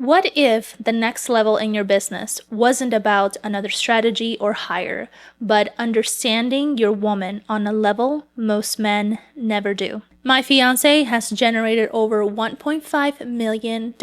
What if the next level in your business wasn't about another strategy or hire, but understanding your woman on a level most men never do? My fiance has generated over $1.5 million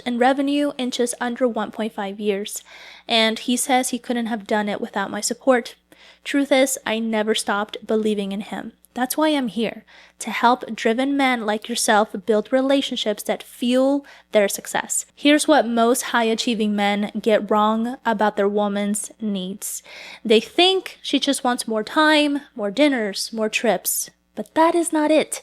in revenue in just under 1.5 years, and he says he couldn't have done it without my support. Truth is, I never stopped believing in him. That's why I'm here, to help driven men like yourself build relationships that fuel their success. Here's what most high-achieving men get wrong about their woman's needs. They think she just wants more time, more dinners, more trips. But that is not it.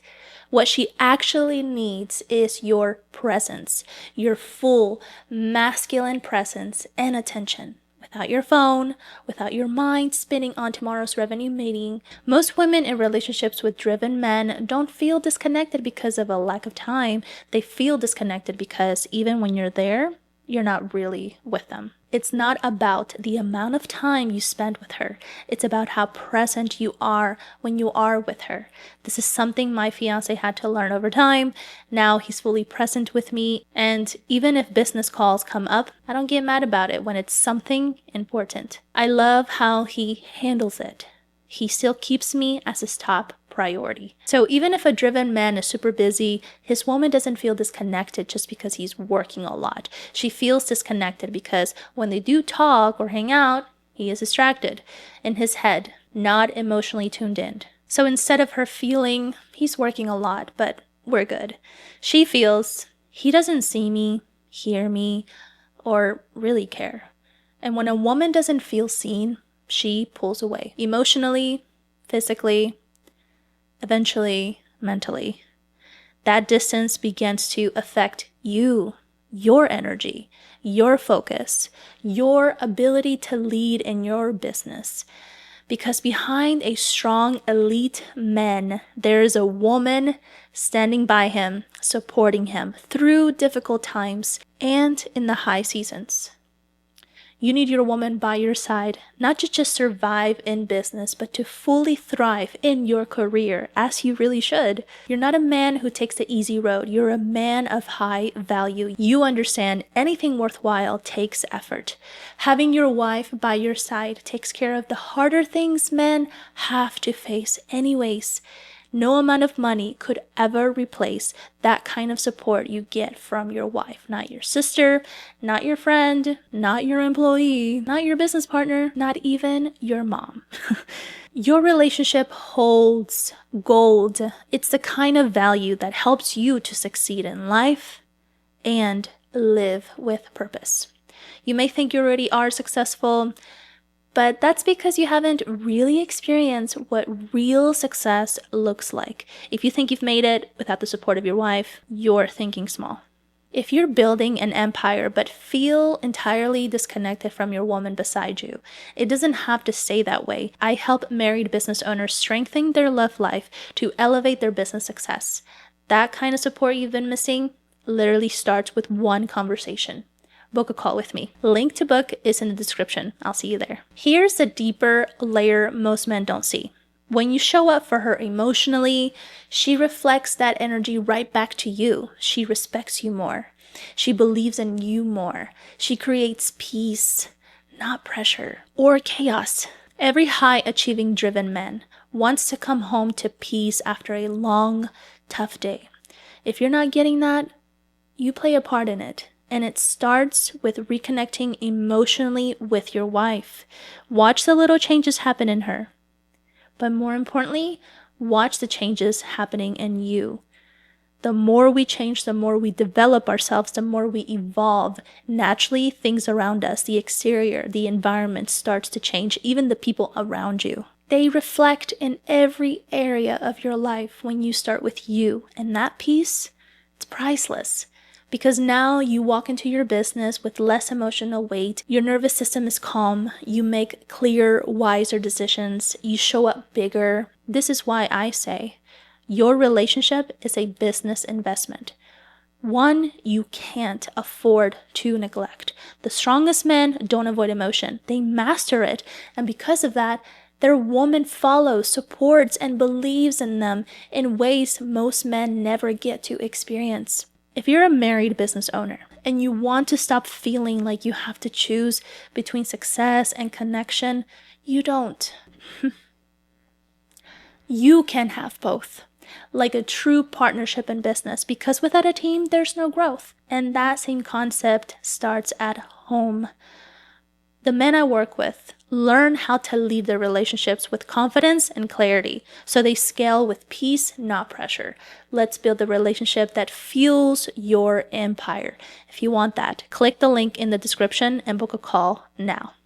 What she actually needs is your presence, your full masculine presence and attention. Without your phone, without your mind spinning on tomorrow's revenue meeting. Most women in relationships with driven men don't feel disconnected because of a lack of time. They feel disconnected because even when you're there, you're not really with them. It's not about the amount of time you spend with her. It's about how present you are when you are with her. This is something my fiance had to learn over time. Now he's fully present with me, and even if business calls come up, I don't get mad about it when it's something important. I love how he handles it. He still keeps me as his top priority. So even if a driven man is super busy, his woman doesn't feel disconnected just because he's working a lot. She feels disconnected because when they do talk or hang out, he is distracted in his head, not emotionally tuned in. So instead of her feeling he's working a lot, but we're good, she feels he doesn't see me, hear me, or really care. And when a woman doesn't feel seen, she pulls away emotionally, physically, eventually mentally. That distance begins to affect you, your energy, your focus, your ability to lead in your business. Because behind a strong elite man, there is a woman standing by him, supporting him through difficult times and in the high seasons. You need your woman by your side, not to just survive in business, but to fully thrive in your career, as you really should. You're not a man who takes the easy road. You're a man of high value. You understand anything worthwhile takes effort. Having your wife by your side takes care of the harder things men have to face anyways. No amount of money could ever replace that kind of support you get from your wife. Not your sister, not your friend, not your employee, not your business partner, not even your mom. Your relationship holds gold. It's the kind of value that helps you to succeed in life and live with purpose. You may think you already are successful, but that's because you haven't really experienced what real success looks like. If you think you've made it without the support of your wife, you're thinking small. If you're building an empire but feel entirely disconnected from your woman beside you, it doesn't have to stay that way. I help married business owners strengthen their love life to elevate their business success. That kind of support you've been missing literally starts with one conversation. Book a call with me. Link to book is in the description. I'll see you there. Here's the deeper layer most men don't see. When you show up for her emotionally, she reflects that energy right back to you. She respects you more. She believes in you more. She creates peace, not pressure or chaos. Every high-achieving driven man wants to come home to peace after a long, tough day. If you're not getting that, you play a part in it. And it starts with reconnecting emotionally with your wife. Watch the little changes happen in her. But more importantly, watch the changes happening in you. The more we change, the more we develop ourselves, the more we evolve. Naturally, things around us, the exterior, the environment starts to change, even the people around you. They reflect in every area of your life when you start with you. And that peace, it's priceless. Because now you walk into your business with less emotional weight, your nervous system is calm, you make clear, wiser decisions, you show up bigger. This is why I say your relationship is a business investment. One you can't afford to neglect. The strongest men don't avoid emotion. They master it. And because of that, their woman follows, supports, and believes in them in ways most men never get to experience. If you're a married business owner and you want to stop feeling like you have to choose between success and connection, you don't. You can have both, like a true partnership in business, because without a team, there's no growth. And that same concept starts at home. The men I work with learn how to lead their relationships with confidence and clarity, so they scale with peace, not pressure. Let's build a relationship that fuels your empire. If you want that, click the link in the description and book a call now.